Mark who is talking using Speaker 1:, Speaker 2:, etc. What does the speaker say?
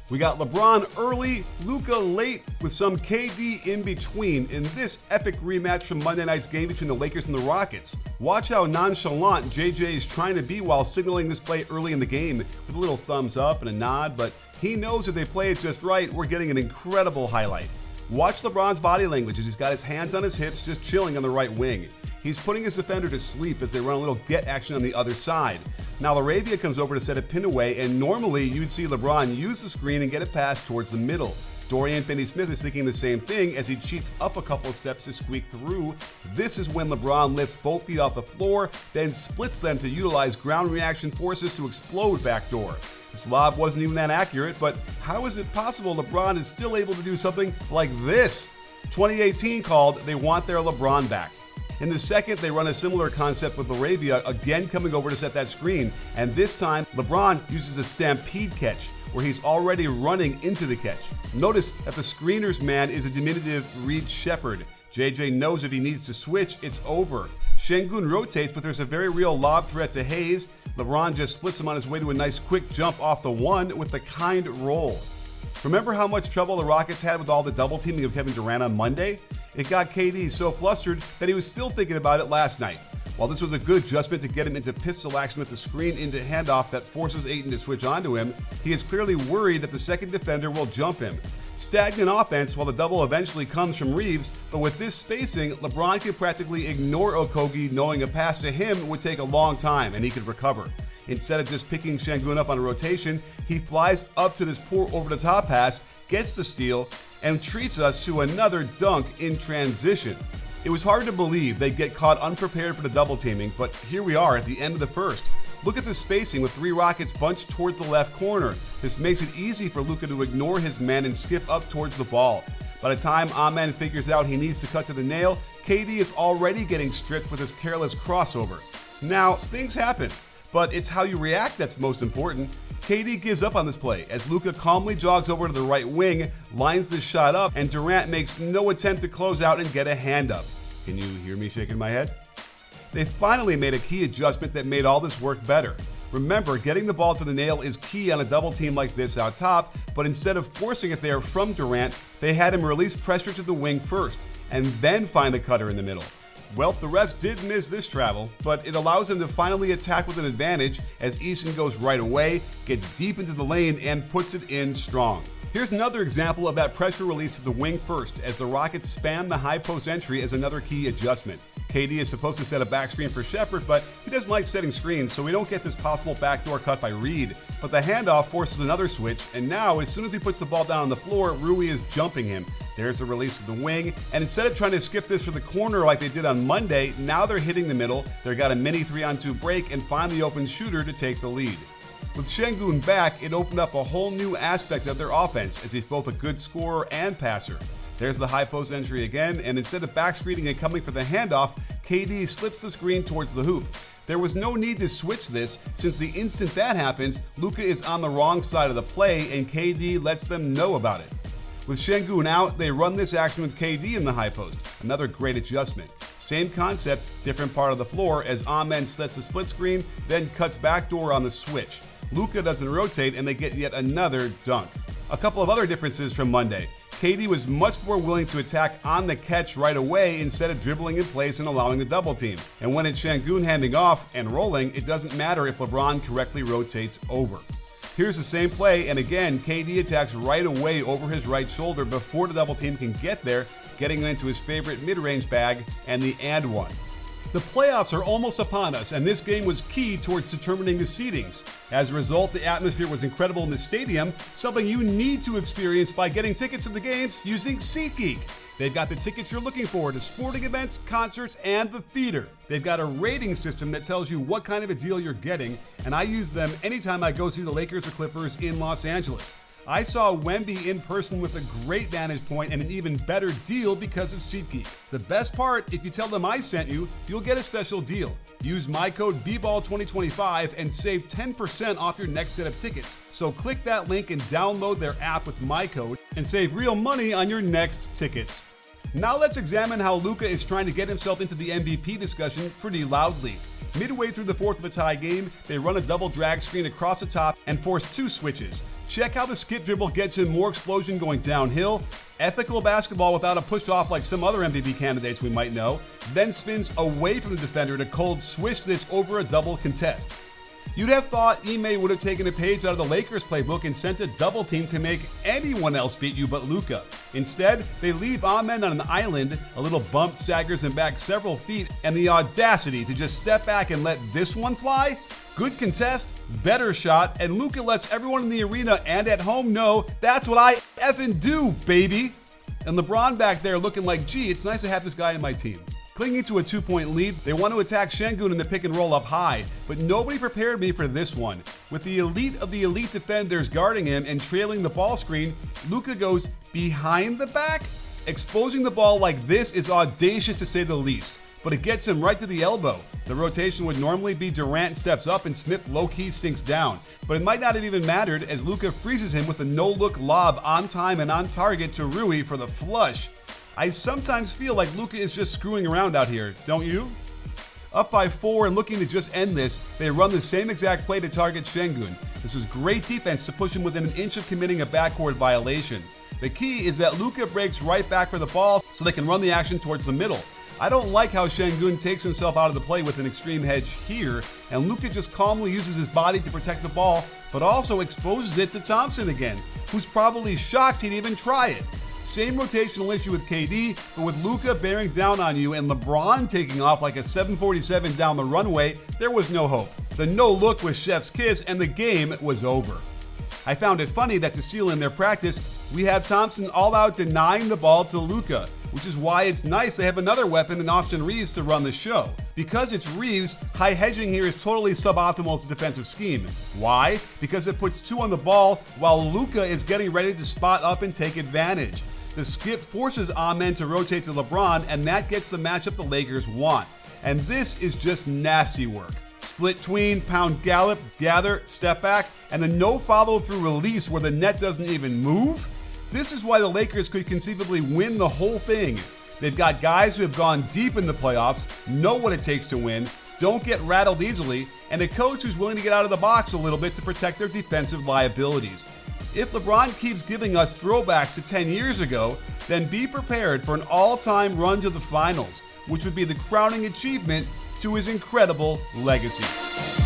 Speaker 1: We got LeBron early, Luca late, with some KD in between in this epic rematch from Monday night's game between the Lakers and the Rockets. Watch how nonchalant JJ is trying to be while signaling this play early in the game with a little thumbs up and a nod, but he knows if they play it just right, we're getting an incredible highlight. Watch LeBron's body language as he's got his hands on his hips just chilling on the right wing. He's putting his defender to sleep as they run a little get action on the other side. Now Arabia comes over to set a pin away, and normally you'd see LeBron use the screen and get it passed towards the middle. Dorian Finney-Smith is thinking the same thing as he cheats up a couple steps to squeak through. This is when LeBron lifts both feet off the floor, then splits them to utilize ground reaction forces to explode backdoor. This lob wasn't even that accurate, but how is it possible LeBron is still able to do something like this? 2018 called They Want Their LeBron Back. In the second, they run a similar concept with Arabia again coming over to set that screen, and this time LeBron uses a stampede catch where he's already running into the catch. Notice that the screener's man is a diminutive Reed Shepherd. JJ knows if he needs to switch, it's over. Şengün rotates, but there's a very real lob threat to Hayes. LeBron just splits him on his way to a nice quick jump off the one with the kind roll. Remember how much trouble the Rockets had with all the double teaming of Kevin Durant on Monday? It got KD so flustered that he was still thinking about it last night. While this was a good adjustment to get him into pistol action with the screen into handoff that forces Ayton to switch onto him, he is clearly worried that the second defender will jump him. Stagnant offense while the double eventually comes from Reeves, but with this spacing, LeBron could practically ignore Okogie, knowing a pass to him would take a long time and he could recover. Instead of just picking Şengün up on a rotation, he flies up to this poor over-the-top pass, gets the steal, and treats us to another dunk in transition. It was hard to believe they'd get caught unprepared for the double teaming, but here we are at the end of the first. Look at the spacing with three Rockets bunched towards the left corner. This makes it easy for Luca to ignore his man and skip up towards the ball. By the time Amen figures out he needs to cut to the nail, KD is already getting stripped with his careless crossover. Now, things happen, but it's how you react that's most important. KD gives up on this play as Luca calmly jogs over to the right wing, lines this shot up, and Durant makes no attempt to close out and get a hand up. Can you hear me shaking my head? They finally made a key adjustment that made all this work better. Remember, getting the ball to the nail is key on a double team like this out top, but instead of forcing it there from Durant, they had him release pressure to the wing first, and then find the cutter in the middle. Well, the refs did miss this travel, but it allows him to finally attack with an advantage as Easton goes right away, gets deep into the lane, and puts it in strong. Here's another example of that pressure release to the wing first as the Rockets spam the high post entry as another key adjustment. KD is supposed to set a back screen for Shepherd, but he doesn't like setting screens, so we don't get this possible backdoor cut by Reed. But the handoff forces another switch, and now as soon as he puts the ball down on the floor, Rui is jumping him. There's the release to the wing, and instead of trying to skip this for the corner like they did on Monday, now they're hitting the middle. They've got a mini 3-on-2 break and find the open shooter to take the lead. With Şengün back, it opened up a whole new aspect of their offense as he's both a good scorer and passer. There's the high post entry again, and instead of back screening and coming for the handoff, KD slips the screen towards the hoop. There was no need to switch this, since the instant that happens, Luca is on the wrong side of the play and KD lets them know about it. With Şengün out, they run this action with KD in the high post. Another great adjustment. Same concept, different part of the floor as Amen sets the split screen, then cuts backdoor on the switch. Luca doesn't rotate and they get yet another dunk. A couple of other differences from Monday. KD was much more willing to attack on the catch right away instead of dribbling in place and allowing the double team. And when it's Şengün handing off and rolling, it doesn't matter if LeBron correctly rotates over. Here's the same play, and again, KD attacks right away over his right shoulder before the double team can get there, getting into his favorite mid-range bag and the and one. The playoffs are almost upon us, and this game was key towards determining the seedings. As a result, the atmosphere was incredible in the stadium, something you need to experience by getting tickets to the games using SeatGeek. They've got the tickets you're looking for to sporting events, concerts, and the theater. They've got a rating system that tells you what kind of a deal you're getting, and I use them anytime I go see the Lakers or Clippers in Los Angeles. I saw Wemby in person with a great vantage point and an even better deal because of SeatGeek. The best part, if you tell them I sent you, you'll get a special deal. Use my code BBALL2025 and save 10% off your next set of tickets. So click that link and download their app with my code and save real money on your next tickets. Now let's examine how Luca is trying to get himself into the MVP discussion pretty loudly. Midway through the fourth of a tie game, they run a double drag screen across the top and force 2 switches. Check how the skip dribble gets him more explosion going downhill. Ethical basketball without a push off like some other MVP candidates we might know. Then spins away from the defender to cold swish this over a double contest. You'd have thought Ime would have taken a page out of the Lakers playbook and sent a double team to make anyone else beat you but Luca. Instead, they leave Amen on an island, a little bump staggers him back several feet, and the audacity to just step back and let this one fly? Good contest, better shot, and Luca lets everyone in the arena and at home know that's what I effing do, baby! And LeBron back there looking like, gee, it's nice to have this guy in my team. Clinging to a 2-point lead, they want to attack Şengün in the pick and roll up high, but nobody prepared me for this one. With the elite of the elite defenders guarding him and trailing the ball screen, Luka goes behind the back? Exposing the ball like this is audacious to say the least, but it gets him right to the elbow. The rotation would normally be Durant steps up and Smith low-key sinks down, but it might not have even mattered as Luka freezes him with a no-look lob on time and on target to Rui for the flush. I sometimes feel like Luka is just screwing around out here, don't you? Up by 4 and looking to just end this, they run the same exact play to target Şengün. This was great defense to push him within an inch of committing a backcourt violation. The key is that Luka breaks right back for the ball so they can run the action towards the middle. I don't like how Şengün takes himself out of the play with an extreme hedge here, and Luka just calmly uses his body to protect the ball, but also exposes it to Thompson again, who's probably shocked he'd even try it. Same rotational issue with KD, but with Luka bearing down on you and LeBron taking off like a 747 down the runway, there was no hope. The no-look was chef's kiss and the game was over. I found it funny that to seal in their practice, we have Thompson all out denying the ball to Luka, which is why it's nice they have another weapon in Austin Reeves to run the show. Because it's Reeves, high hedging here is totally suboptimal as a defensive scheme. Why? Because it puts 2 on the ball while Luka is getting ready to spot up and take advantage. The skip forces Amen to rotate to LeBron, and that gets the matchup the Lakers want. And this is just nasty work. Split tween, pound gallop, gather, step back, and the no follow-through release where the net doesn't even move? This is why the Lakers could conceivably win the whole thing. They've got guys who have gone deep in the playoffs, know what it takes to win, don't get rattled easily, and a coach who's willing to get out of the box a little bit to protect their defensive liabilities. If LeBron keeps giving us throwbacks to 10 years ago, then be prepared for an all-time run to the finals, which would be the crowning achievement to his incredible legacy.